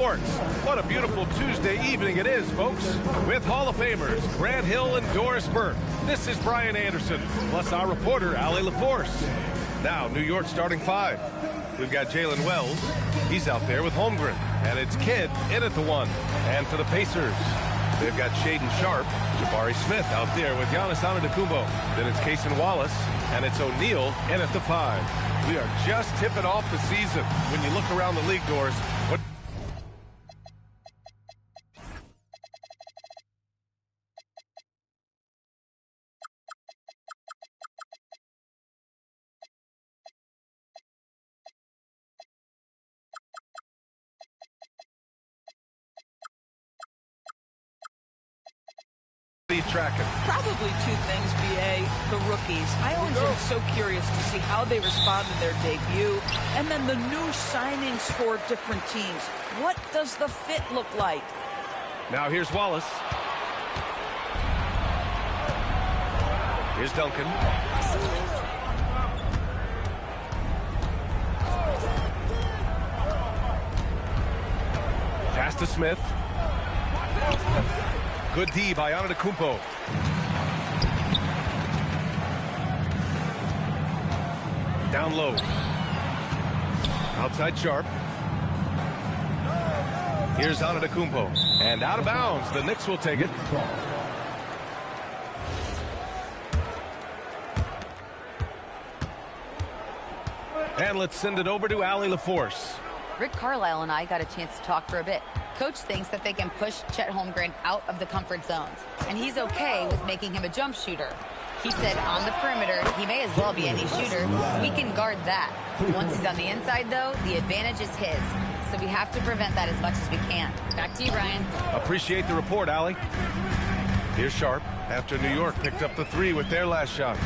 Sports. What a beautiful Tuesday evening it is, folks. With Hall of Famers Grant Hill and Doris Burke. This is Brian Anderson, plus our reporter, Allie LaForce. Now, New York starting five. We've got Jalen Wells. He's out there with Holmgren. And it's Kidd in at the one. And for the Pacers, they've got Shaedon Sharpe, Jabari Smith out there with Giannis Antetokounmpo. Then it's Cason Wallace, and it's O'Neal in at the five. We are just tipping off the season. When you look around the league, Doris, what are you tracking? Probably two things, B.A. The rookies. I always am so curious to see how they respond to their debut. And then the new signings for different teams. What does the fit look like? Now here's Wallace. Here's Duncan. Pass to Smith. Good D by Antetokounmpo. Down low. Outside Sharpe. Here's Antetokounmpo. And out of bounds. The Knicks will take it. And let's send it over to Allie LaForce. Rick Carlisle and I got a chance to talk for a bit. Coach thinks that they can push Chet Holmgren out of the comfort zones, and he's okay with making him a jump shooter. He said on the perimeter, he may as well be any shooter. We can guard that. Once he's on the inside, though, the advantage is his. So we have to prevent that as much as we can. Back to you, Brian. Appreciate the report, Allie. Here's Sharpe after New York picked up the three with their last shot.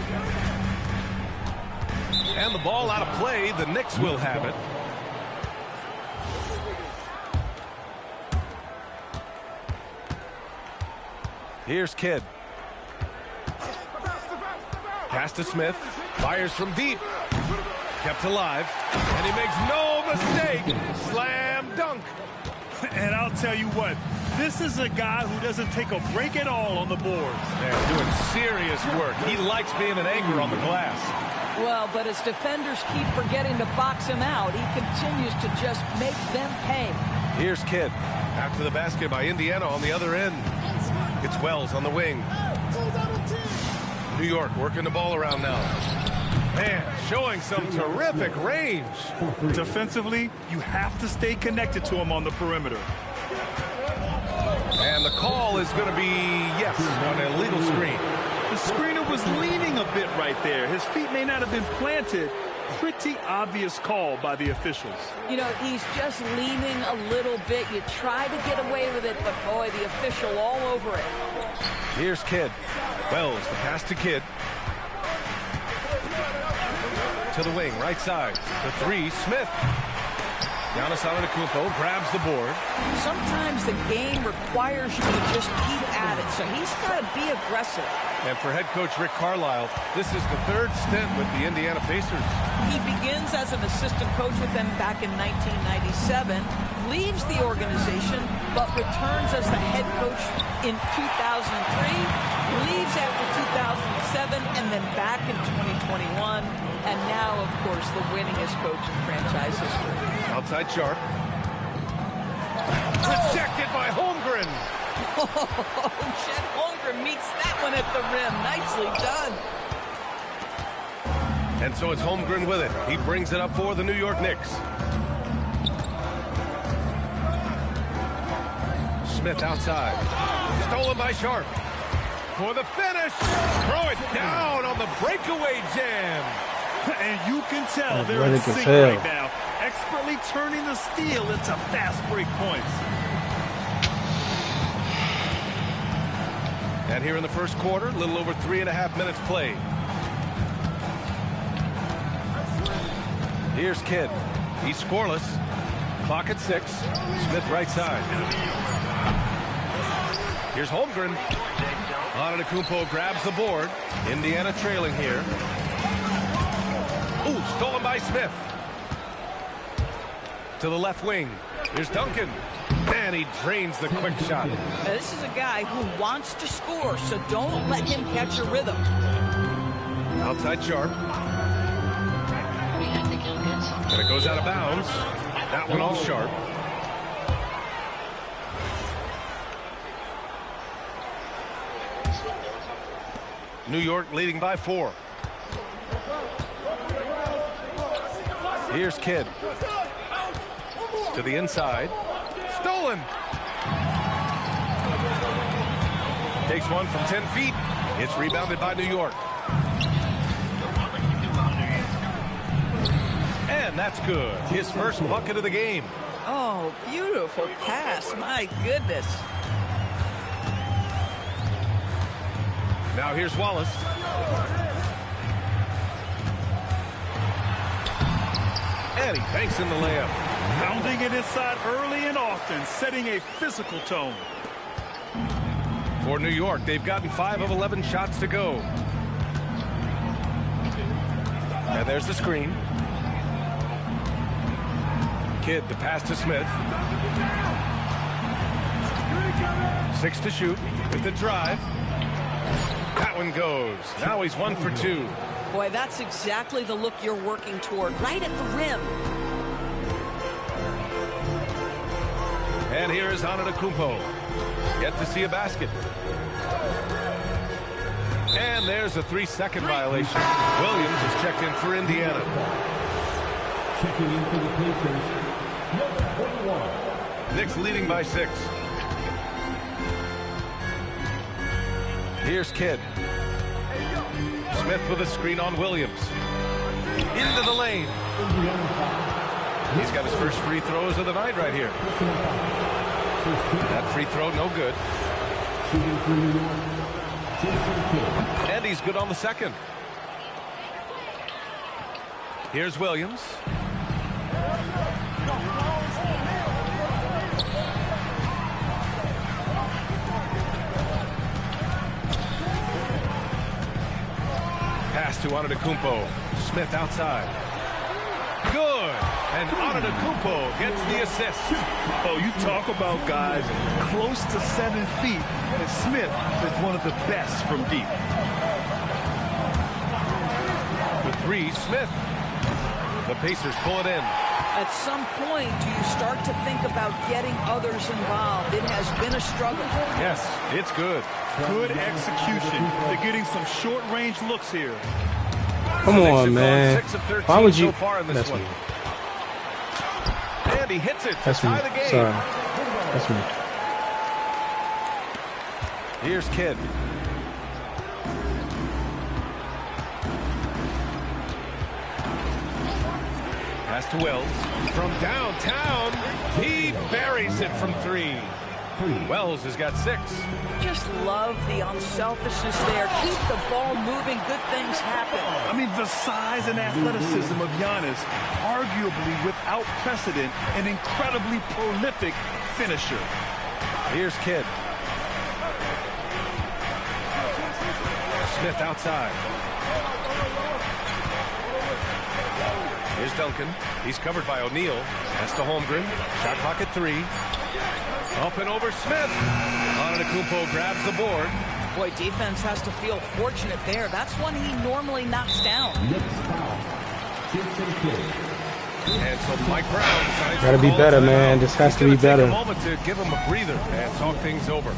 And the ball out of play. The Knicks will have it. Here's Kidd. Pass to Smith. Fires from deep. Kept alive. And he makes no mistake. Slam dunk. And I'll tell you what, this is a guy who doesn't take a break at all on the boards. They're doing serious work. He likes being an anchor on the glass. Well, but as defenders keep forgetting to box him out, he continues to just make them pay. Here's Kidd. After the basket by Indiana on the other end. It's Wells on the wing. New York working the ball around now. Man, showing some terrific range. Defensively, you have to stay connected to him on the perimeter. And the call is going to be, yes, on an illegal screen. The screener was leaning a bit right there. His feet may not have been planted. Pretty obvious call by the officials. You know, he's just leaning a little bit. You try to get away with it, but boy, the official all over it. Here's Kidd. Wells, the pass to Kidd. To the wing, right side. The three, Smith. Giannis Antetokounmpo grabs the board. Sometimes the game requires you to just keep at it, so he's got to be aggressive. And for head coach Rick Carlisle, this is the third stint with the Indiana Pacers. He begins as an assistant coach with them back in 1997, leaves the organization, but returns as the head coach in 2003, leaves after 2007, and then back in 2021, and now, of course, the winningest coach in franchise history. Outside Sharpe. Rejected by Holmgren. Oh, Chet Holmgren meets that one at the rim. Nicely done. And so it's Holmgren with it. He brings it up for the New York Knicks. Smith outside. Stolen by Sharpe. For the finish. Throw it down on the breakaway jam. And you can tell they're in sync right now. Expertly turning the steal into fast break points. And here in the first quarter, a little over 3.5 minutes played. Here's Kidd. He's scoreless. Clock at 6. Smith right side. Here's Holmgren. Antetokounmpo grabs the board. Indiana trailing here. Ooh, stolen by Smith. To the left wing. Here's Duncan. And he drains the quick shot. Now, this is a guy who wants to score, so don't let him catch a rhythm. Outside Sharp. And it goes out of bounds. That one off Sharp. New York leading by 4. Here's Kidd. To the inside. Stolen. Takes one from 10 feet. It's rebounded by New York. And that's good. His first bucket of the game. Oh, beautiful pass. My goodness. Now here's Wallace. And he banks in the layup. Pounding it inside early and often, setting a physical tone. For New York, they've gotten 5 of 11 shots to go. And there's the screen. Kidd, the pass to Smith. 6 to shoot with the drive. That one goes. Now he's 1 for 2. Boy, that's exactly the look you're working toward, right at the rim. And here is Antetokounmpo. Yet to see a basket. And there's a 3-second violation. Williams is checked in for Indiana. Checking in for the Pacers, number 21. Knicks leading by 6. Here's Kidd. Smith with a screen on Williams. Into the lane. He's got his first free throws of the night right here. That free throw, no good. And he's good on the second. Here's Williams. Pass to Antetokounmpo. Smith outside. Good. And Antetokounmpo gets the assist. Oh, you talk about guys close to 7 feet, and Smith is one of the best from deep. The 3, Smith. The Pacers pull it in. At some point, do you start to think about getting others involved? It has been a struggle. Yes, it's good. Good execution. They're getting some short-range looks here. Come on, man. 6 of 13 Why would you? so far in this That's one. me. And he hits it to That's me. tie the game. Sorry. That's me. Here's Kidd. Pass to Wells. From downtown, he buries it from 3. Wells has got 6. Just love the unselfishness there. Keep the ball moving. Good things happen. I mean, the size and athleticism of Giannis, arguably without precedent, an incredibly prolific finisher. Here's Kidd. Smith outside. Here's Duncan. He's covered by O'Neal. Pass to Holmgren. Shot clock at 3. Up and over Smith. Antetokounmpo grabs the board. Boy, defense has to feel fortunate there. That's one he normally knocks down. And so Mike Brown decides Gotta be better, man. This has to be better. Take a moment to give him a breather and talk things over.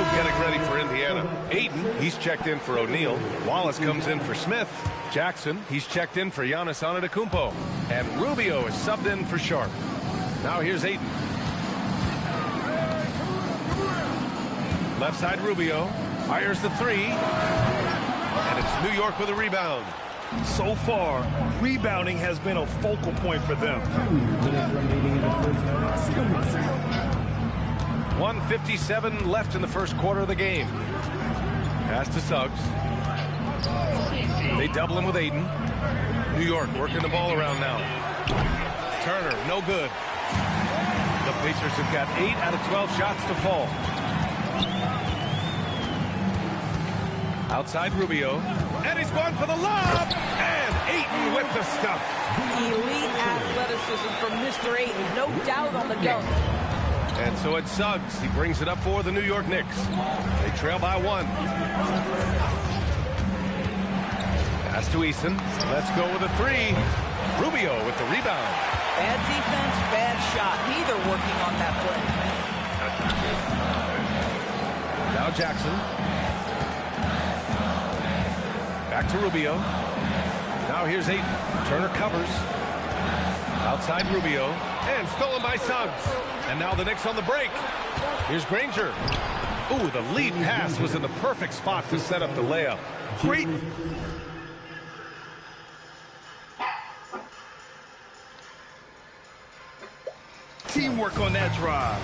group getting ready for Indiana. Aiden, he's checked in for O'Neal. Wallace comes in for Smith. Jackson, he's checked in for Giannis Antetokounmpo. And Rubio is subbed in for Sharp. Now here's Aiden. Left side Rubio. Fires the three. And it's New York with a rebound. So far, rebounding has been a focal point for them. 1:57 left in the first quarter of the game. Pass to Suggs. They double him with Aiden. New York working the ball around now. Turner, no good. The Pacers have got 8 out of 12 shots to fall. Outside Rubio. And he's going for the lob. And Ayton with the stuff. Elite athleticism from Mr. Ayton. No doubt on the dunk. And so it's Suggs. He brings it up for the New York Knicks. They trail by 1. Pass to Eason. Let's go with a 3. Rubio with the rebound. Bad defense, bad shot. Neither working on that play. Now Jackson. Back to Rubio. Now here's Ayton. Turner covers. Outside Rubio. And stolen by Suggs. And now the Knicks on the break. Here's Granger. Ooh, the lead pass was in the perfect spot to set up the layup. Great. Teamwork on that drive,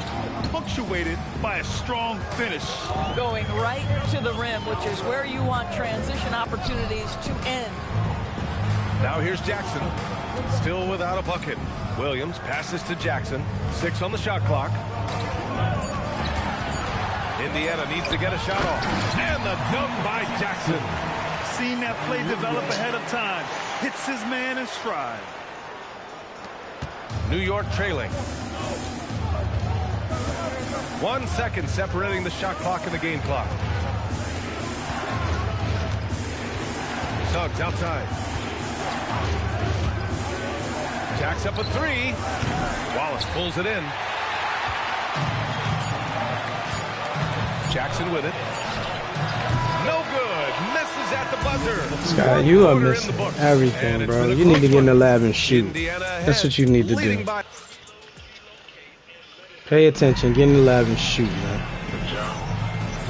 punctuated by a strong finish. Going right to the rim, which is where you want transition opportunities to end. Now here's Jackson. Still without a bucket. Williams passes to Jackson. 6 on the shot clock. Indiana needs to get a shot off. And the dunk by Jackson. Seen that play develop ahead of time. Hits his man in stride. New York trailing. 1 second separating the shot clock and the game clock. Suggs outside. Jacks up a 3. Wallace pulls it in. Jackson with it. No good. Misses at the buzzer. Scott, you are missing everything, bro. You need to get in the lab and shoot. That's what you need to do. Pay attention, get in the lab and shoot, man.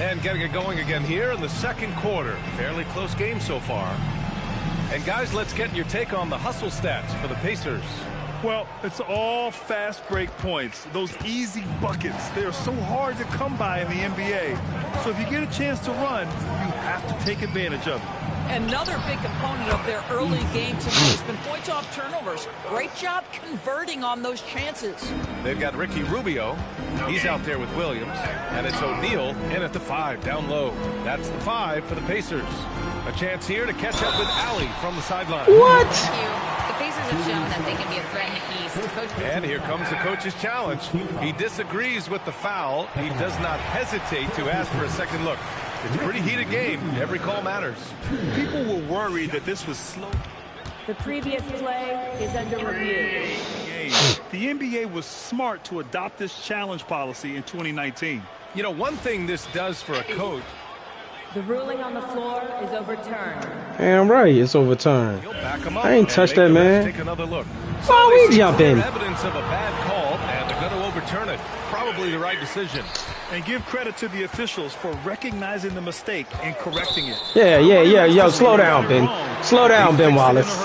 And getting it going again here in the second quarter. Fairly close game so far. And guys, let's get your take on the hustle stats for the Pacers. Well, it's all fast break points. Those easy buckets, they are so hard to come by in the NBA. So if you get a chance to run, you have to take advantage of it. Another big component of their early game tonight has been points off turnovers. Great job converting on those chances. They've got Ricky Rubio. He's out there with Williams. And it's O'Neal in at the 5, down low. That's the 5 for the Pacers. A chance here to catch up with Allie from the sideline. What? The Pacers have shown that they can be a threat in the East. And here comes the coach's challenge. He disagrees with the foul. He does not hesitate to ask for a second look. It's a pretty heated game. Every call matters. People were worried that this was slow. The previous play is under review. The NBA was smart to adopt this challenge policy in 2019. You know, one thing this does for a coach. The ruling on the floor is overturned. Damn right, it's overturned. Back him up I ain't touched that, man. Take another look. Why we jumping? Evidence of a bad call, and they're going to overturn it. Probably the right decision. And give credit to the officials for recognizing the mistake and correcting it. Yeah. Yo, slow down, Ben. Slow down, Ben Wallace.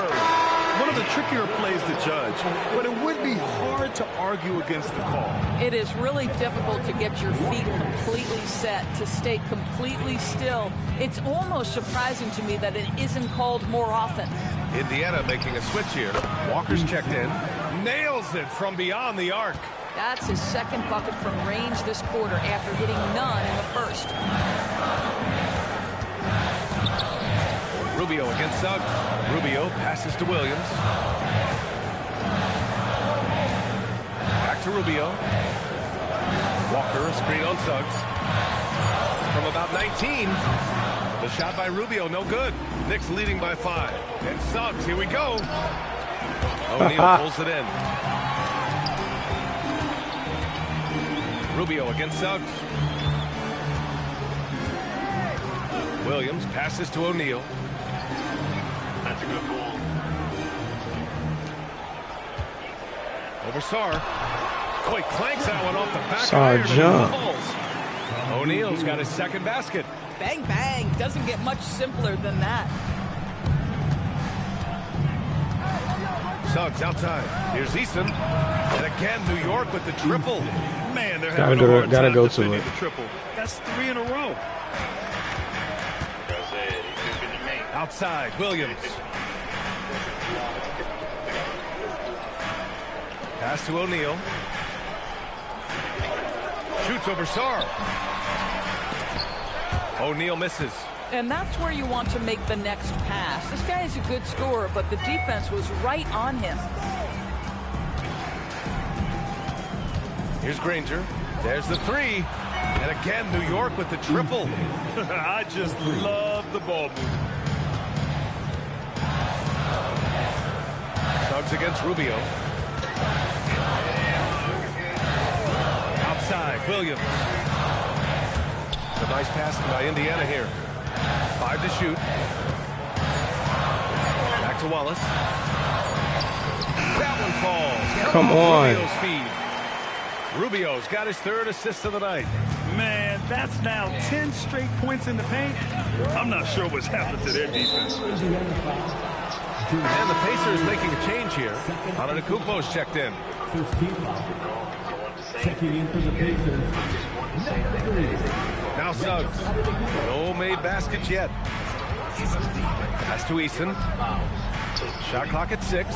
One of the trickier plays to judge, but it would be hard to argue against the call. It is really difficult to get your feet completely set, to stay completely still. It's almost surprising to me that it isn't called more often. Indiana making a switch here. Walker's checked in. Nails it from beyond the arc. That's his second bucket from range this quarter after hitting none in the first. Rubio against Suggs. Rubio passes to Williams. Back to Rubio. Walker, a screen on Suggs. From about 19. The shot by Rubio, no good. Knicks leading by 5. And Suggs, here we go. O'Neal pulls it in. Rubio against Suggs. Williams passes to O'Neal. That's a good ball. Over Sarr. Oh, he clanks that one off the back. Sarr jump. O'Neal's got his second basket. Bang, bang. Doesn't get much simpler than that. Suggs outside. Here's Eason. And again, New York with the triple. Man, they're having a hard time defending the triple. That's 3 in a row. Outside, Williams. Pass to O'Neal. Shoots over Sarr. O'Neal misses. And that's where you want to make the next pass. This guy is a good scorer, but the defense was right on him. Here's Granger. There's the 3. And again, New York with the triple. I just love the ball movement. Suggs against Rubio. Outside, Williams. It's a nice pass by Indiana here. 5 to shoot. Back to Wallace. That one falls. Come on. Rubio's feed. Rubio's got his 3rd assist of the night. Man, that's now 10 straight points in the paint. I'm not sure what's happened to their defense. And the Pacers making a change here. Antetokounmpo's checked in. Checking in for the Pacers. Now Suggs. No made baskets yet. Pass to Eason. Shot clock at 6.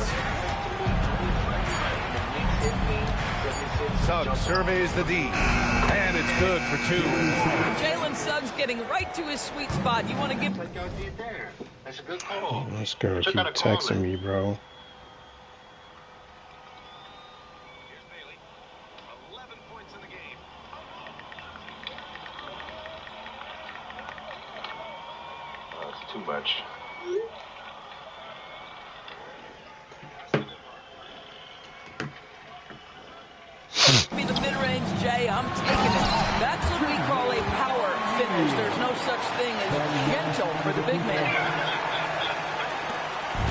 Suggs surveys the D. And it's good for 2. Jalen Suggs getting right to his sweet spot. You want to give... That's a good call. This girl keep texting me, bro. That's too much. Be the mid-range, Jay. I'm taking it. That's what we call a power finish. There's no such thing as gentle for the big man.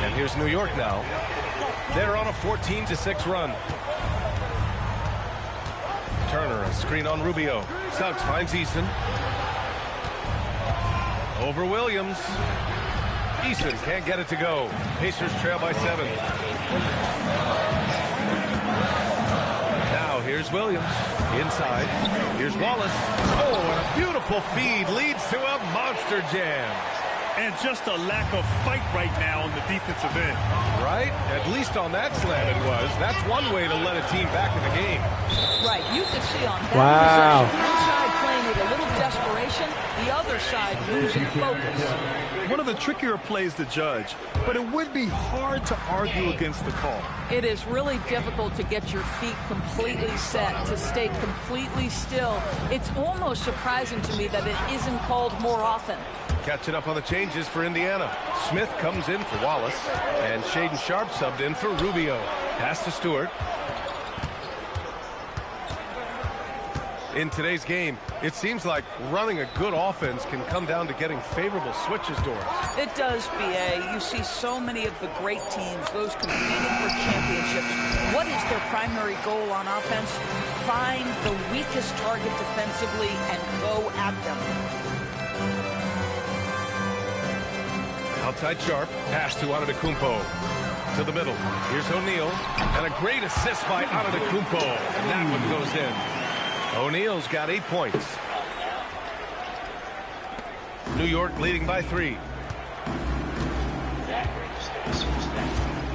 And here's New York now. They're on a 14-6 run. Turner, a screen on Rubio. Suggs finds Eason. Over Williams. Eason can't get it to go. Pacers trail by 7. Now here's Williams. Inside. Here's Wallace. Oh, and a beautiful feed leads to a monster jam. And just a lack of fight right now on the defensive end. Right? At least on that slam it was. That's one way to let a team back in the game. Right. You can see on that Wow. possession, one side playing with a little desperation, the other side losing focus. One of the trickier plays to judge, but it would be hard to argue against the call. It is really difficult to get your feet completely set, to stay completely still. It's almost surprising to me that it isn't called more often. Catching up on the changes for Indiana. Smith comes in for Wallace, and Shaden Sharp subbed in for Rubio. Pass to Stewart. In today's game, it seems like running a good offense can come down to getting favorable switches, Doris. It does, B.A. You see so many of the great teams, those competing for championships. What is their primary goal on offense? Find the weakest target defensively and go at them. Outside Sharp, pass to Antetokounmpo. To the middle. Here's O'Neal. And a great assist by Antetokounmpo. And that one goes in. O'Neal's got 8 points. New York leading by 3.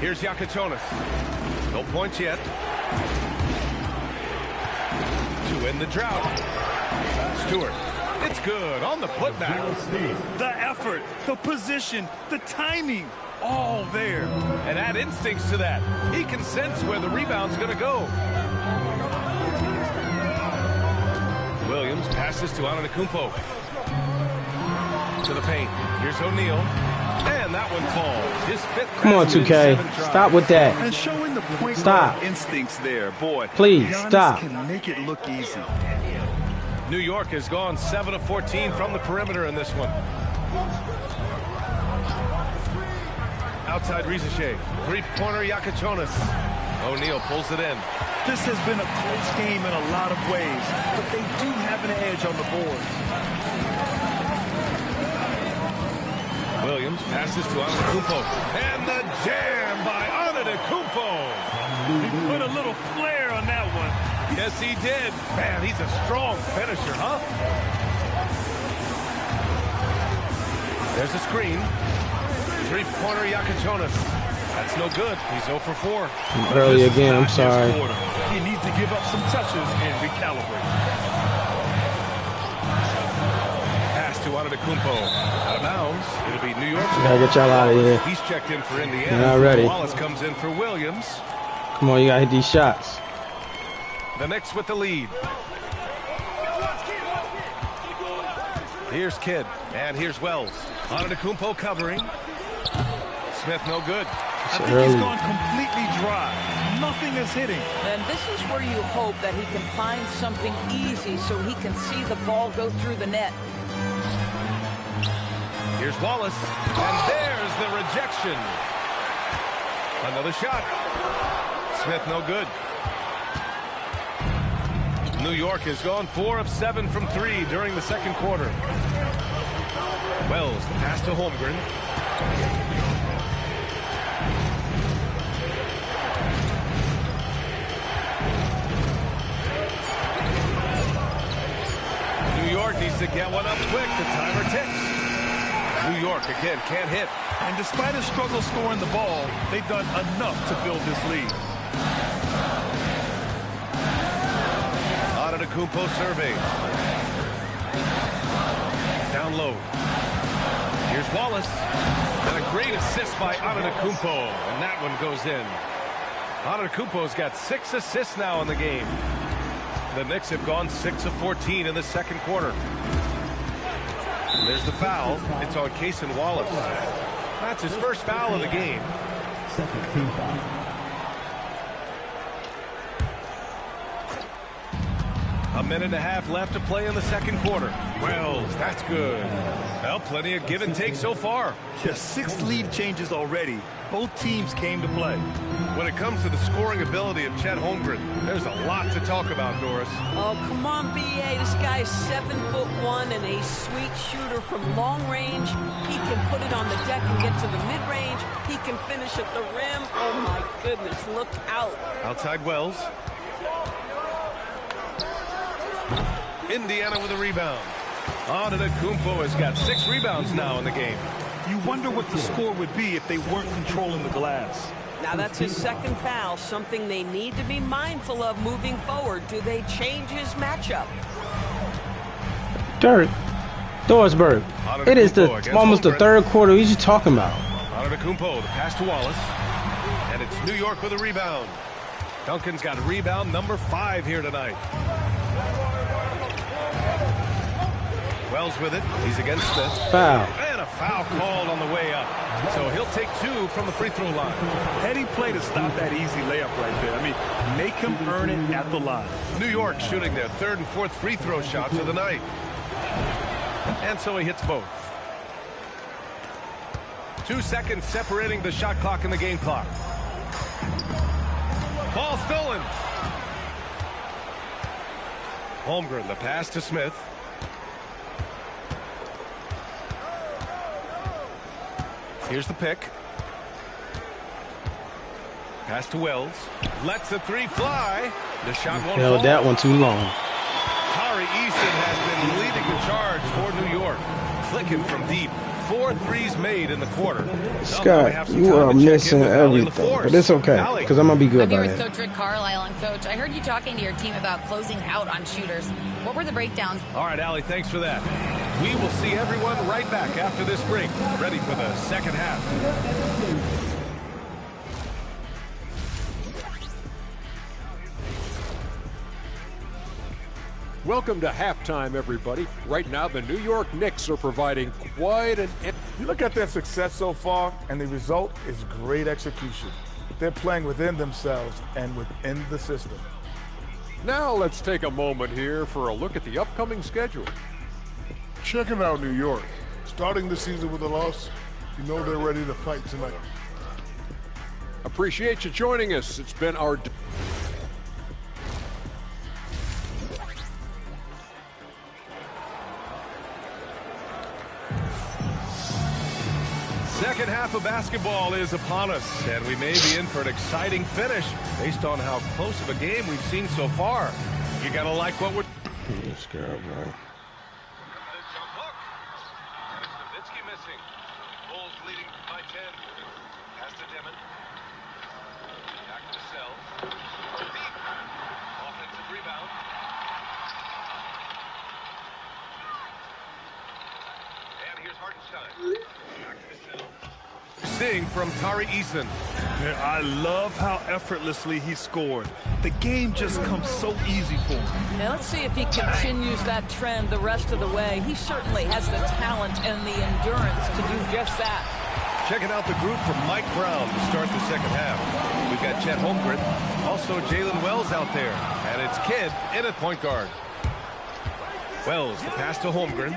Here's Yakatonis. No points yet. To end the drought. Stewart. It's good on the putback. The effort, the position, the timing, all there. And add instincts to that. He can sense where the rebound's going to go. Williams passes to Antetokounmpo. To the paint. Here's O'Neal. And that one falls. His 5th. Come on, 2K. Stop with that. And showing the point Stop. guard instincts there, boy. Please, Giannis stop. Can make it look easy. New York has gone 7 of 14 from the perimeter in this one. Outside Rizachet. Three-pointer Yakachonis. O'Neal pulls it in. This has been a close game in a lot of ways, but they do have an edge on the boards. Williams passes to Antetokounmpo. And the jam by Antetokounmpo. He put a little flair on that one. Yes, he did. Man, he's a strong finisher, huh? There's a screen. Three-pointer Yakachonis. That's no good. He's 0 for 4. Early again, I'm sorry. He needs to give up some touches and recalibrate. Pass to Antetokounmpo. Out of bounds. It'll be New York. Gotta get y'all out of here. He's checked in for Indiana. Not ready. Wallace comes in for Williams. Come on, you gotta hit these shots. The Knicks with the lead. Here's Kidd. And here's Wells. Antetokounmpo covering. Smith no good. I think he's gone completely dry. Nothing is hitting. And this is where you hope that he can find something easy so he can see the ball go through the net. Here's Wallace. And there's the rejection. Another shot. Smith no good. New York has gone 4 of 7 from 3 during the second quarter. Wells, the pass to Holmgren. New York needs to get one up quick. The timer ticks. New York again can't hit. And despite a struggle scoring the ball, they've done enough to build this lead. Antetokounmpo surveys. Down low. Here's Wallace. And a great assist by Antetokounmpo. And that one goes in. Antetokounmpo's got 6 assists now in the game. The Knicks have gone 6 of 14 in the second quarter. And there's the foul. It's on Cason Wallace. That's his first foul of the game. Second team foul. A minute and a half left to play in the second quarter. Wells, that's good. Well, plenty of give and take so far. Just 6 lead changes already. Both teams came to play. When it comes to the scoring ability of Chet Holmgren, there's a lot to talk about, Doris. Oh, come on, B.A. This guy's 7'1" and a sweet shooter from long range. He can put it on the deck and get to the mid-range. He can finish at the rim. Oh, my goodness, look out. Outside Wells. Indiana with a rebound. Antetokounmpo has got 6 rebounds now in the game. You wonder what the score would be if they weren't controlling the glass. Now that's his second foul, something they need to be mindful of moving forward. Do they change his matchup? Dorisburg. It is almost the third quarter. What are you talking about? Antetokounmpo, the pass to Wallace. And it's New York with a rebound. Duncan's got rebound number 5 here tonight. Wells with it. He's against Smith. Foul. And a foul called on the way up. So he'll take 2 from the free throw line. Heady play to stop that easy layup right there. I mean, make him earn it at the line. New York shooting their 3rd and 4th free throw shots of the night. And so he hits both. 2 seconds separating the shot clock and the game clock. Ball stolen. Holmgren, the pass to Smith. Here's the pick. Pass to Wells. Lets the 3 fly. The shot won't fall. Held that one too long. Tari Eason has been leading the charge for New York. Clicking from deep. 4 threes made in the quarter. Scott, you are missing everything, but it's okay, because I'm going to be good I'm here by with it. Coach Rick Carlisle. And Coach, I heard you talking to your team about closing out on shooters. What were the breakdowns? All right, Allie, thanks for that. We will see everyone right back after this break, ready for the second half. Welcome to halftime, everybody. Right now, the New York Knicks are providing quite an... You look at their success so far, and the result is great execution. They're playing within themselves and within the system. Now let's take a moment here for a look at the upcoming schedule. Checking out New York. Starting the season with a loss, you know they're ready to fight tonight. Appreciate you joining us. It's been our... Second half of basketball is upon us, and we may be in for an exciting finish based on how close of a game we've seen so far. You gotta like what we're... This girl, bro. Missing. Bulls leading by 10. Pass to Demon. Back to the cell. Deep. Offensive rebound. And here's Hartenstein. Back to the cell. Sing from Tari Eason. Yeah, I love how effortlessly he scored. The game just comes so easy for him. Now let's see if he continues that trend the rest of the way. He certainly has the talent and the endurance to do just that. Checking out the group from Mike Brown to start the second half. We've got Chet Holmgren, also Jalen Wells out there, and it's Kidd in at point guard. Wells, the pass to Holmgren.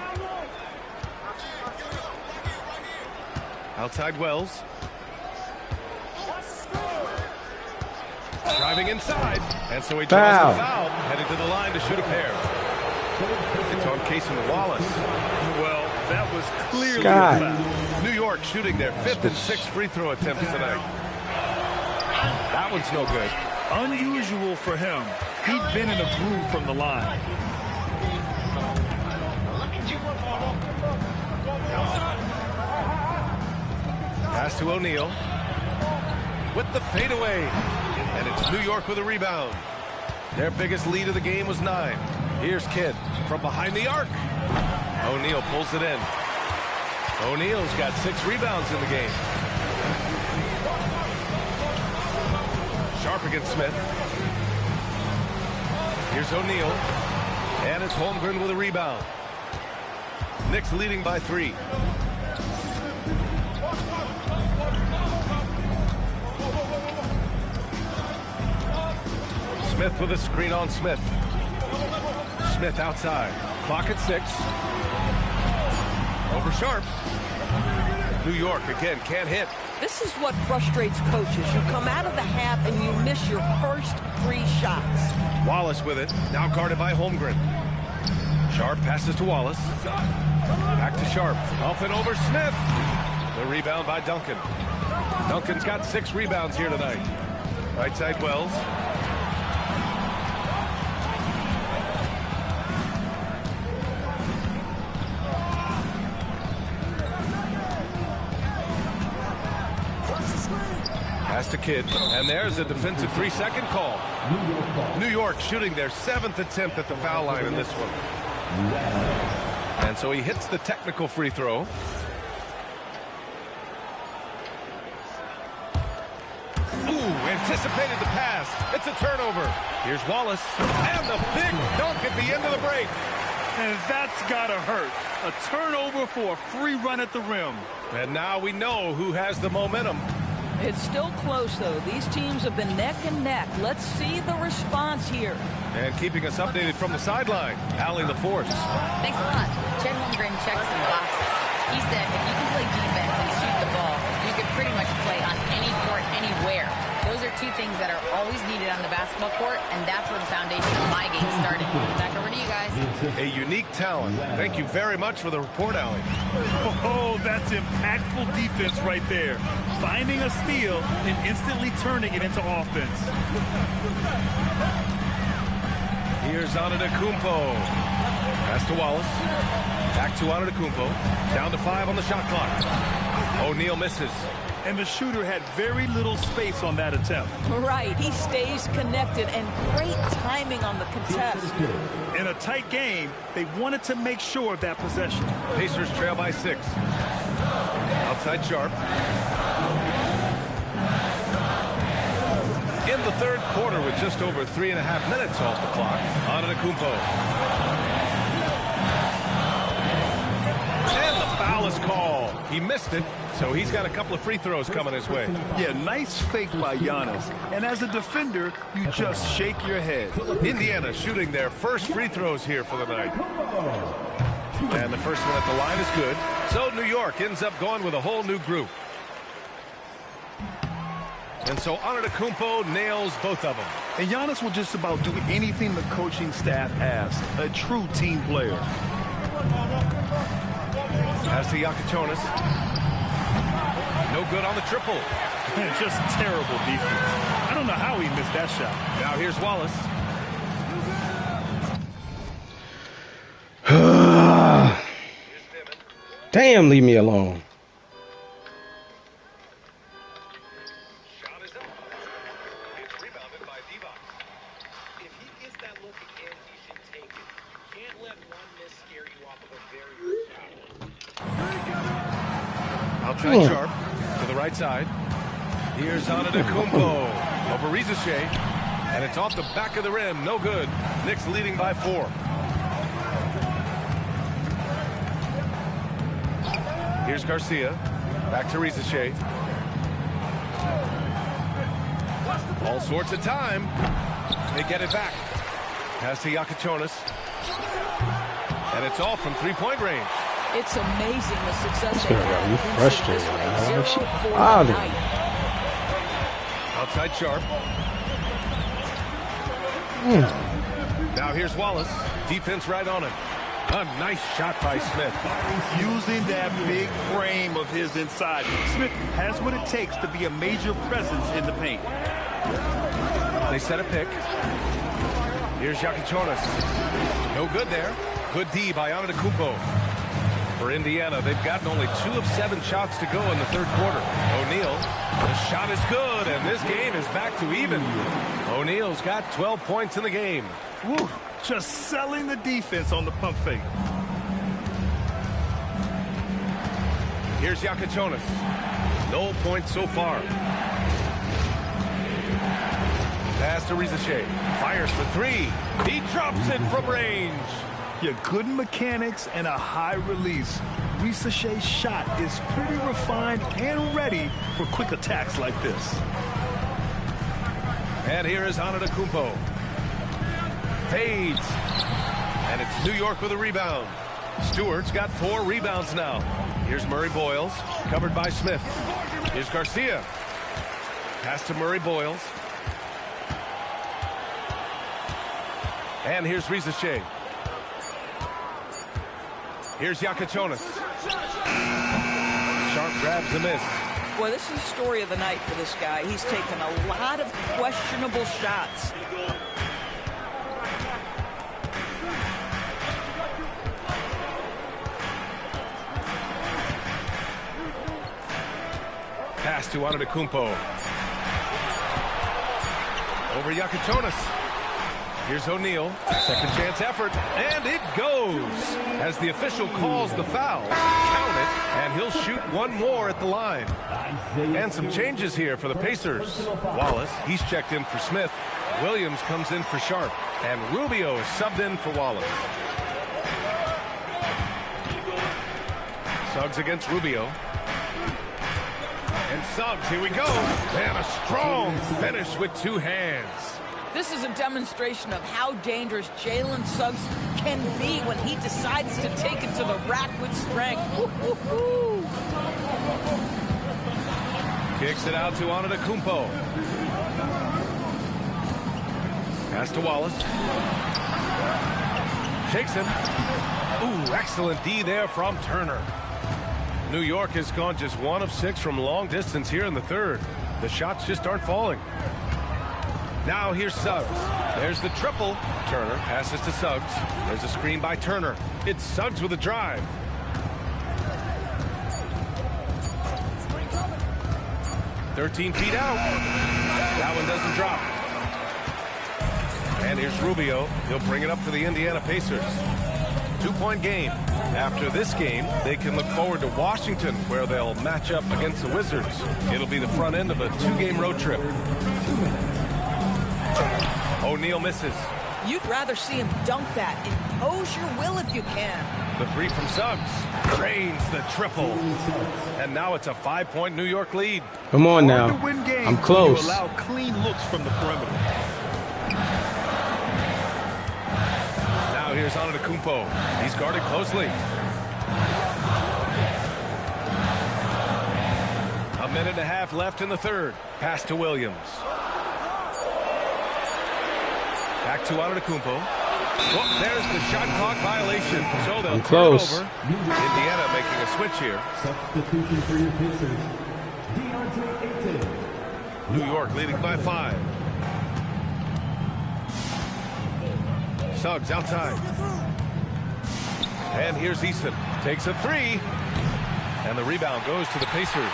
Outside Wells. Driving inside, and so he draws the foul, heading to the line to shoot a pair. It's on Cason Wallace. Well, that was clearly a foul. New York shooting their 5th and 6th free throw attempts tonight. That one's no good. Unusual for him. He'd been in a groove from the line. Pass to O'Neal. With the fadeaway. And it's New York with a rebound. Their biggest lead of the game was 9. Here's Kidd from behind the arc. O'Neal pulls it in. O'Neal's got 6 rebounds in the game. Sharp against Smith. Here's O'Neal. And it's Holmgren with a rebound. Knicks leading by 3. Smith with a screen on Smith. Smith outside. Clock at 6. Over Sharp. New York again can't hit. This is what frustrates coaches. You come out of the half and you miss your first 3 shots. Wallace with it. Now guarded by Holmgren. Sharp passes to Wallace. Back to Sharp. Up and over Smith. The rebound by Duncan. Duncan's got 6 rebounds here tonight. Right side Wells. Pass to Kidd, and there's a defensive 3-second call. New York shooting their 7th attempt at the foul line in this one. And so he hits the technical free throw. Ooh, anticipated the pass. It's a turnover. Here's Wallace, and the big dunk at the end of the break. And that's gotta hurt. A turnover for a free run at the rim. And now we know who has the momentum. It's still close, though. These teams have been neck and neck. Let's see the response here. And keeping us updated from the sideline, Allie LaForce. Thanks a lot. Chet Holmgren checks some boxes. He said if you can play defense and shoot the ball, you can pretty much play on any court, anywhere. Those are 2 things that are always needed on the basketball court, and that's where the foundation of my game started. Back over to you guys. A unique talent. Thank you very much for the report, Allie. Oh, that's impactful defense right there. Finding a steal and instantly turning it into offense. Here's Antetokounmpo. Pass to Wallace. Back to Antetokounmpo. Down to 5 on the shot clock. O'Neal misses. And the shooter had very little space on that attempt. Right, he stays connected, and great timing on the contest. In a tight game, they wanted to make sure of that possession. Pacers trail by 6. Outside Sharp. In the 3rd quarter with just over 3.5 minutes off the clock, Antetokounmpo. And the foul is called. He missed it, so he's got a couple of free throws coming his way. Yeah, nice fake by Giannis. And as a defender, you just shake your head. Indiana shooting their first free throws here for the night. And the first one at the line is good. So New York ends up going with a whole new group. And so Antetokounmpo nails both of them. And Giannis will just about do anything the coaching staff asks. A true team player. Pass to Yakichonis. No good on the triple. Just terrible defense. I don't know how he missed that shot. Now here's Wallace. Damn, leave me alone. Shot is up. It's rebounded by Divac. If he gets that look again, he should take it. You can't let one miss scare you off of a very good shot. Outside Sharp to the right side. Here's Antetokounmpo over Rizachet. And it's off the back of the rim. No good. Knicks leading by 4. Here's Garcia. Back to Rizachet. All sorts of time. They get it back. Pass to Yakichonis. And it's all from three-point range. It's amazing the success they have. You frustrated, man. Outside Sharp. Now here's Wallace. Defense right on him. A nice shot by Smith. Using that big frame of his inside. Smith has what it takes to be a major presence in the paint. They set a pick. Here's Yakichonis. No good there. Good D by Antetokounmpo. For Indiana, they've gotten only 2 of 7 shots to go in the third quarter. O'Neal, the shot is good, and this game is back to even. O'Neal's got 12 points in the game. Woo, just selling the defense on the pump fake. Here's Yakichonis. No points so far. Pass to Rizachet. Fires for 3. He drops it from range. Yeah, good mechanics and a high release. Rizachet's shot is pretty refined and ready for quick attacks like this. And here is Antetokounmpo. Fades. And it's New York with a rebound. Stewart's got 4 rebounds now. Here's Murray Boyles, covered by Smith. Here's Garcia. Pass to Murray Boyles. And here's Rizachet. Here's Yakichonis. Sharp grabs the miss. Boy, this is the story of the night for this guy. He's taken a lot of questionable shots. Pass to Antetokounmpo. Over Yakichonis. Here's O'Neal. Second chance effort. And it goes. As the official calls the foul. Count it. And he'll shoot one more at the line. And some changes here for the Pacers. Wallace, he's checked in for Smith. Williams comes in for Sharp. And Rubio is subbed in for Wallace. Suggs against Rubio. And Suggs, here we go. And a strong finish with 2 hands. This is a demonstration of how dangerous Jalen Suggs can be when he decides to take it to the rack with strength. Woo-hoo-hoo. Kicks it out to Antetokounmpo. Pass to Wallace. Shakes him. Ooh, excellent D there from Turner. New York has gone just 1 of 6 from long distance here in the third. The shots just aren't falling. Now here's Suggs. There's the triple. Turner passes to Suggs. There's a screen by Turner. It's Suggs with a drive. "13 feet out. That one doesn't drop. And here's Rubio. He'll bring it up for the Indiana Pacers. 2-point game. After this game, they can look forward to Washington, where they'll match up against the Wizards. It'll be the front end of a 2-game road trip. O'Neal misses. You'd rather see him dunk that. Impose your will if you can. The 3 from Suggs. Drains the triple. And now it's a 5-point New York lead. Come on now. I'm close. You allow clean looks from the perimeter. Now here's Here's Antetokounmpo. He's guarded closely. A minute and a half left in the third. Pass to Williams. Back to Antetokounmpo. Well, there's the shot clock violation. So they'll turn it over. Indiana making a switch here. Substitution for your Pacers. DeAndre Ayton. New York leading by 5. Suggs outside. And here's Easton. Takes a 3. And the rebound goes to the Pacers.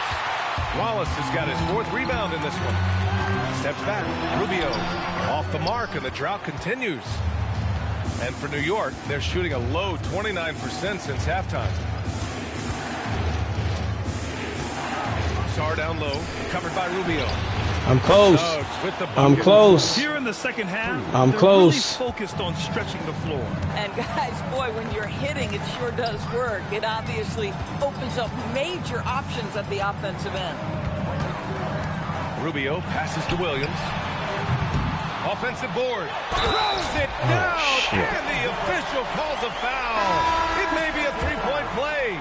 Wallace has got his 4th rebound in this one. Steps back. Rubio off the mark, and the drought continues. And for New York, they're shooting a low 29% since halftime. Sarr down low, covered by Rubio. I'm close. I'm close. Here in the second half, I'm close. Really focused on stretching the floor. And guys, boy, when you're hitting, it sure does work. It obviously opens up major options at the offensive end. Rubio passes to Williams. Offensive board. Throws it down, and the official calls a foul. It may be a 3-point play.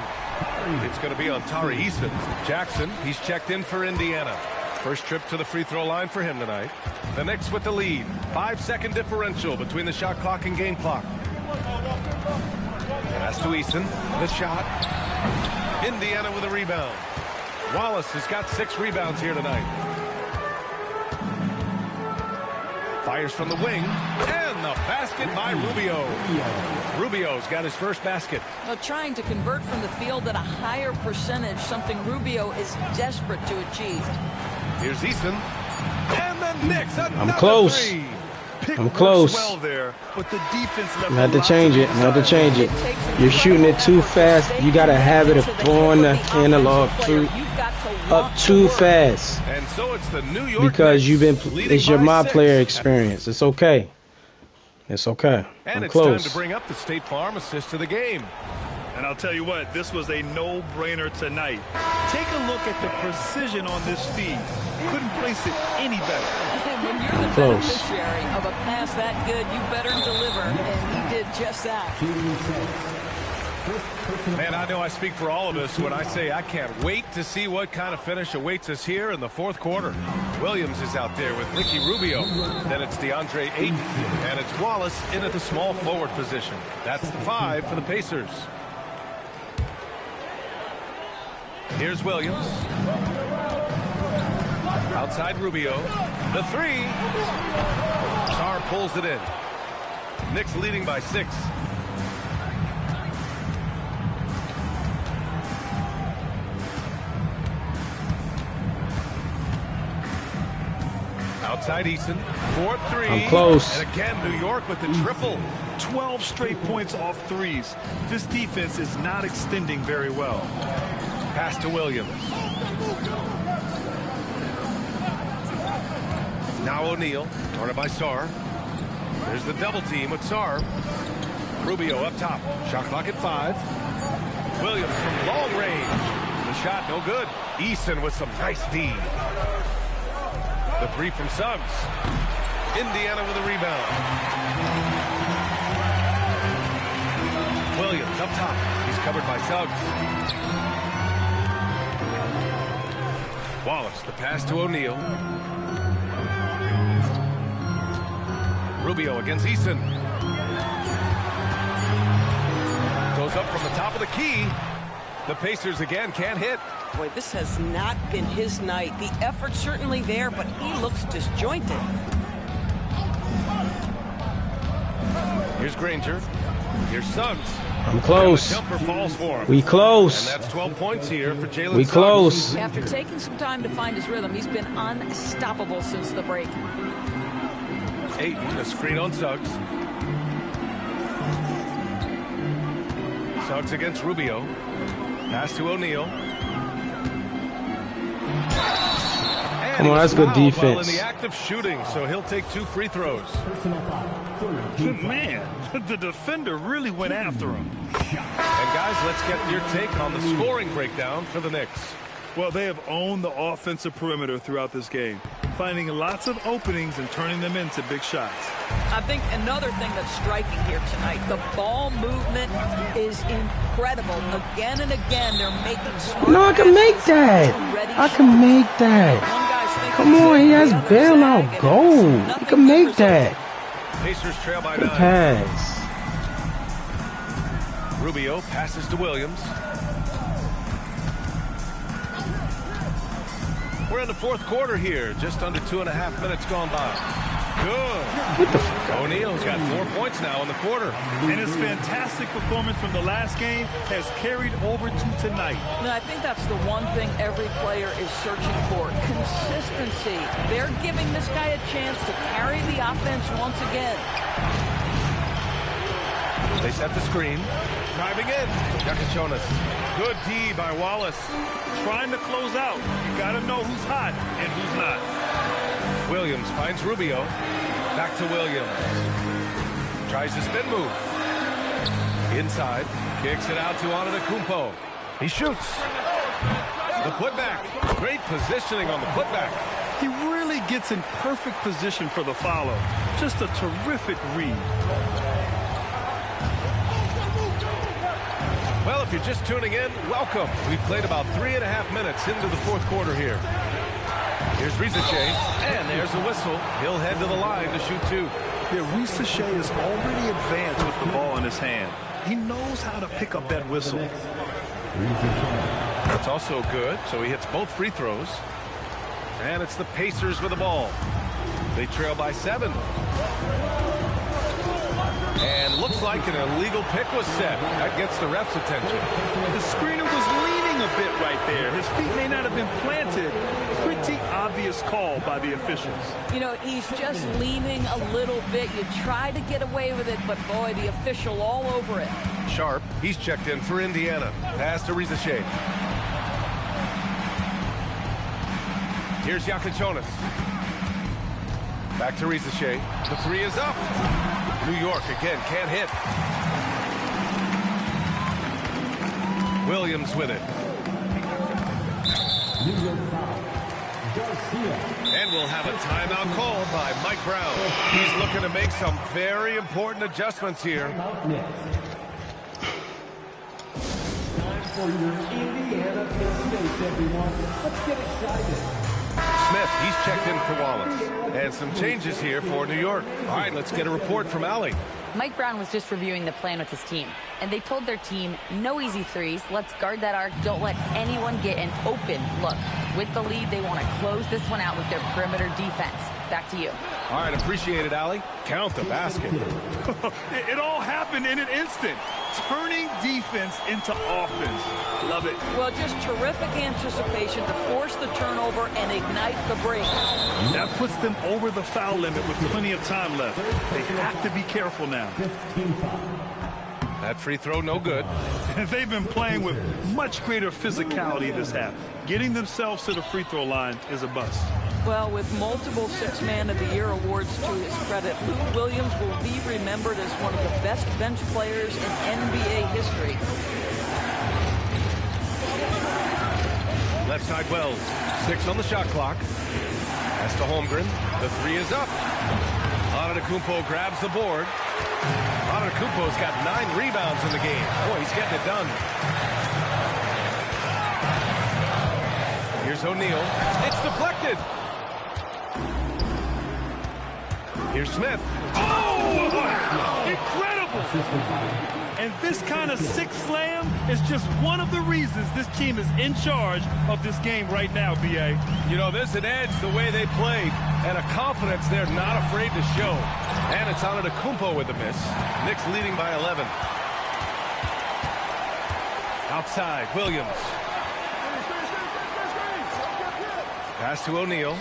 It's going to be on Tari Eason. Jackson, he's checked in for Indiana. First trip to the free throw line for him tonight. The Knicks with the lead. 5-second differential between the shot clock and game clock. Pass to Eason. The shot. Indiana with a rebound. Wallace has got 6 rebounds here tonight. Fires from the wing. And the basket by Rubio. Rubio's got his first basket. Well, trying to convert from the field at a higher percentage, something Rubio is desperate to achieve. Here's Easton. And the Knicks, I'm close. 3. I'm close. Well there, but the defense left Not to change it. Not to change it. You're shooting it too fast. You got a habit of throwing the analog up too fast. And so it's the New York because you've been. It's your my 6. player experience. It's okay. It's okay. And I'm it's close. time to bring up the State Farm assist to the game. And I'll tell you what, this was a no-brainer tonight. Take a look at the precision on this feed. Couldn't place it any better. And when you're the beneficiary of a pass that good, you better deliver, and he did just that. Man, I know I speak for all of us when I say I can't wait to see what kind of finish awaits us here in the 4th quarter. Williams is out there with Ricky Rubio. Then it's DeAndre Ayton, and it's Wallace in at the small forward position. That's the 5 for the Pacers. Here's Williams. Outside Rubio. The 3. Sarr pulls it in. Knicks leading by 6. Outside Easton. 4-3. I'm close. And again, New York with the triple. 12 straight points off threes. This defense is not extending very well. Pass to Williams. Now O'Neal, guarded by Sarr. There's the double team with Sarr. Rubio up top. Shot clock at 5. Williams from long range. The shot no good. Easton with some nice D. The 3 from Suggs. Indiana with a rebound. Williams up top. He's covered by Suggs. Wallace, the pass to O'Neal. Rubio against Easton. Goes up from the top of the key. The Pacers again can't hit. Boy, this has not been his night. The effort's certainly there, but he looks disjointed. Here's Granger. Here's Suggs. I'm close. Jumper falls for him. We close. And that's 12 points here for Jalen Suggs. We close. After taking some time to find his rhythm, he's been unstoppable since the break. Ayton, a screen on Suggs. Suggs against Rubio. Pass to O'Neal. Come on, that's good defense. In the act of shooting, so he'll take 2 free throws. Man, the defender really went after him. And guys, let's get your take on the scoring breakdown for the Knicks. Well, they have owned the offensive perimeter throughout this game. finding lots of openings and turning them into big shots. I think another thing that's striking here tonight, the ball movement is incredible. Again and again, they're making smart No, I can make that. I can make that. Come on, he has bailout gold. He can make that. Pacers trail by 9. Pass. Rubio passes to Williams. We're in the fourth quarter here. Just under 2.5 minutes gone by. Good. O'Neal's got 4 points now in the quarter. And his fantastic performance from the last game has carried over to tonight. And I think that's the one thing every player is searching for. Consistency. They're giving this guy a chance to carry the offense once again. They set the screen. Driving in. Yakachonis. Good D by Wallace. Trying to close out. You got to know who's hot and who's not. Williams finds Rubio. Back to Williams. Tries the spin move. Inside. Kicks it out to Antetokounmpo. He shoots. The putback. Great positioning on the putback. He really gets in perfect position for the follow. Just a terrific read. Well, if you're just tuning in, welcome. We've played about 3.5 minutes into the fourth quarter here. Here's Rizichet, and there's a whistle. He'll head to the line to shoot 2. Yeah, Rizichet is already advanced with the ball in his hand. He knows how to pick up that whistle. That's also good, so he hits both free throws. And it's the Pacers with the ball. They trail by 7. And looks like an illegal pick was set. That gets the ref's attention. The screener was leaning a bit right there. His feet may not have been planted. Pretty obvious call by the officials. You know, he's just leaning a little bit. You try to get away with it, but boy, the official all over it. Sharp, he's checked in for Indiana. Pass to Rizichet. Here's Yakachonis. Back to Rizichet. The 3 is up. New York again can't hit. Williams with it. And we'll have a timeout called by Mike Brown. He's looking to make some very important adjustments here. Time for your Indiana Pacers, everyone. Let's get excited. Smith, he's checked in for Wallace. And some changes here for New York. All right, let's get a report from Allie. Mike Brown was just reviewing the plan with his team, and they told their team, no easy threes, let's guard that arc, don't let anyone get an open look. With the lead, they want to close this one out with their perimeter defense. Back to you. All right, appreciate it, Allie. Count the basket. It all happened in an instant. Turning defense into offense. Love it. Well, just terrific anticipation to force the turnover and ignite the break. That puts them over the foul limit with plenty of time left. They have to be careful now. That free throw, no good. They've been playing with much greater physicality this half. Getting themselves to the free throw line is a bust. Well, with multiple Sixth Man of the Year awards to his credit, Lou Williams will be remembered as one of the best bench players in NBA history. Left side Wells. 6 on the shot clock. Pass to Holmgren. The 3 is up. Antetokounmpo grabs the board. Antetokounmpo's got 9 rebounds in the game. Boy, he's getting it done. Here's O'Neal. It's deflected. Here's Smith. Oh! Incredible! And this kind of sick slam is just one of the reasons this team is in charge of this game right now, B.A. You know, there's an edge the way they played and a confidence they're not afraid to show. And it's Antetokounmpo with the miss. Knicks leading by 11. Outside, Williams. Pass to O'Neal.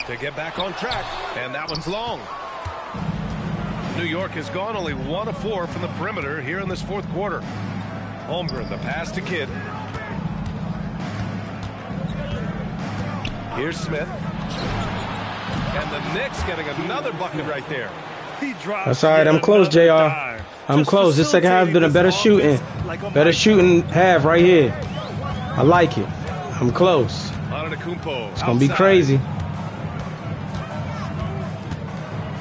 To get back on track, and that one's long. New York has gone only 1 of 4 from the perimeter here in this fourth quarter. Holmgren, the pass to Kidd. Here's Smith. And the Knicks getting another bucket right there. That's all right. I'm close, JR. I'm close. This second half been a better shooting. Better shooting half right here. I like it. I'm close. It's gonna be crazy.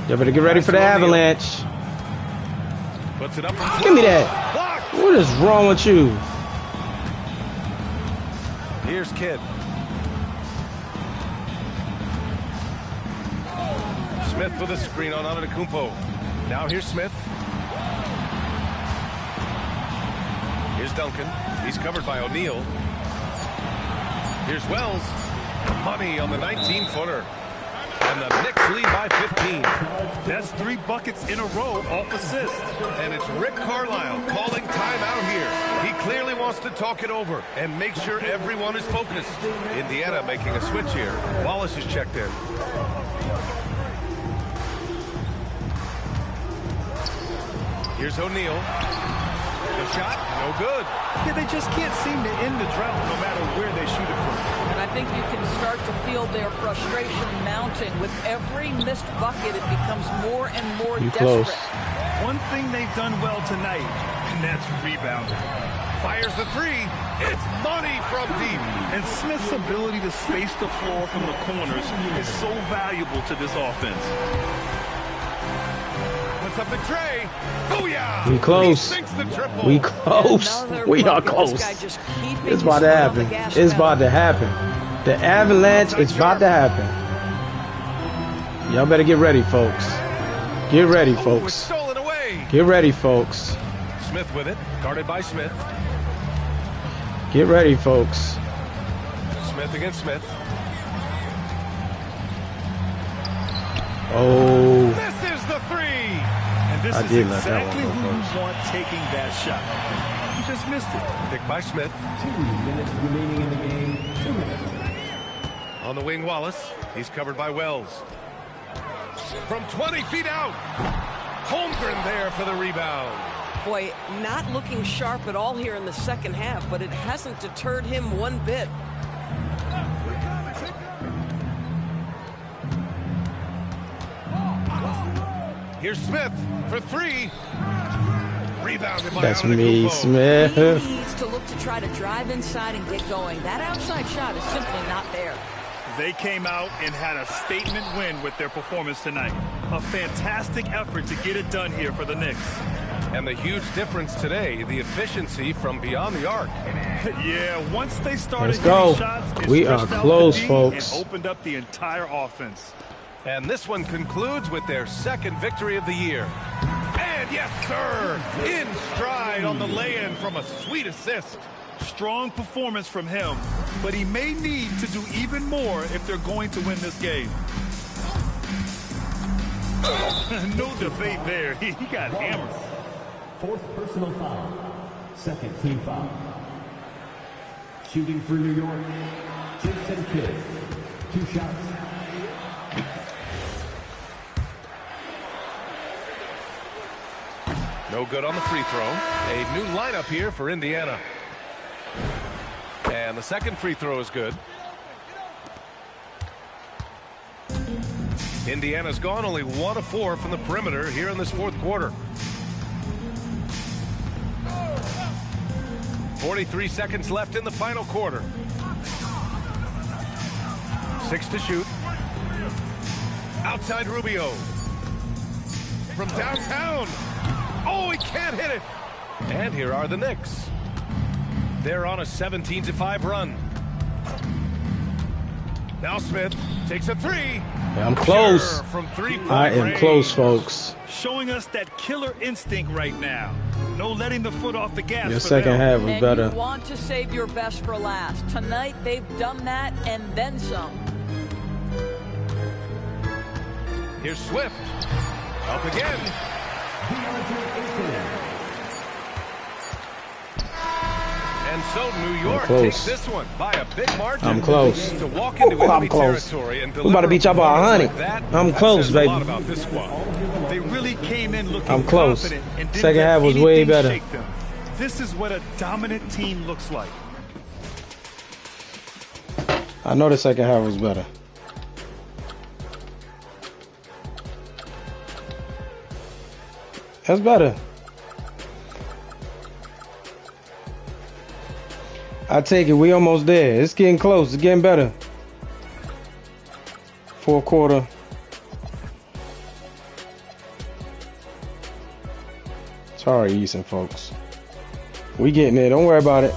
You better get ready for the avalanche. Puts it up. Give me that. What is wrong with you? Here's Kidd. Smith with a screen on Antetokounmpo. Now here's Smith. Here's Duncan. He's covered by O'Neal. Here's Wells. Money on the 19-footer. And the Knicks lead by 15. That's 3 buckets in a row off assist. And it's Rick Carlisle calling timeout here. He clearly wants to talk it over and make sure everyone is focused. Indiana making a switch here. Wallace is checked in. Here's O'Neal. The shot, no good. Yeah, they just can't seem to end the drought no matter where they shoot it from. And I think you can start to feel their frustration mounting. With every missed bucket, it becomes more and more desperate. Close. One thing they've done well tonight, and that's rebounding. Fires the 3. It's money from deep. And Smith's ability to space the floor from the corners is so valuable to this offense. Puts up the tray. Booyah! We close. He sinks the triple. We close. We are close. It's about to happen. It's about to happen. The avalanche is about to happen. Y'all better get ready, folks. Get ready, folks. Stolen away. Get ready, folks. Smith with it. Guarded by Smith. Get ready, folks. Smith against Smith. Oh. This is the 3. And this I is did let that exactly one go, who you folks. want taking that shot. You just missed it. Picked by Smith. 2 minutes remaining in the game. 2 minutes. On the wing, Wallace. He's covered by Wells. From 20 feet out. Holmgren there for the rebound. Boy, not looking sharp at all here in the second half, but it hasn't deterred him one bit. Here's Smith for 3. Rebounded by That's me, Antetokounmpo. Smith. He needs to look to try to drive inside and get going. That outside shot is simply not there. They came out and had a statement win with their performance tonight. A fantastic effort to get it done here for the Knicks. And the huge difference today, the efficiency from beyond the arc. Yeah, once they started Let's go. hitting shots, it We are stretched out close, the D folks. and opened up the entire offense. And this one concludes with their second victory of the year. And yes, sir, in stride on the lay-in from a sweet assist. Strong performance from him, but he may need to do even more if they're going to win this game. No debate there. He got hammered. 4th personal foul. 2nd team foul. Shooting for New York, Jason Kidd. 2 shots. No good on the free throw. A new lineup here for Indiana. And the second free throw is good. Indiana's gone only 1 of 4 from the perimeter here in this 4th quarter. 43 seconds left in the final quarter. 6 to shoot. Outside Rubio. From downtown. Oh, he can't hit it. And here are the Knicks. They're on a 17-5 run. Now Smith takes a 3. I'm close. Sure, from 3-point I am range. close, folks. Showing us that killer instinct right now. No letting the foot off the gas. Your for second them. half was And better. you want to save your best for last. Tonight, they've done that and then some. Here's Swift. Up again. And so New York close. takes this one by a big margin. I'm close. To walk into Ooh, I'm enemy close. territory and We about to beat y'all by 100. I'm close, says baby. A lot about this squad. They really came in looking I'm close. confident and didn't Second let half was way anything better. shake them. This is what a dominant team looks like. I know the second half was better. That's better. I take it. We almost there. It's getting close. It's getting better. Fourth quarter. Sorry, Easton, folks. We getting there. Don't worry about it.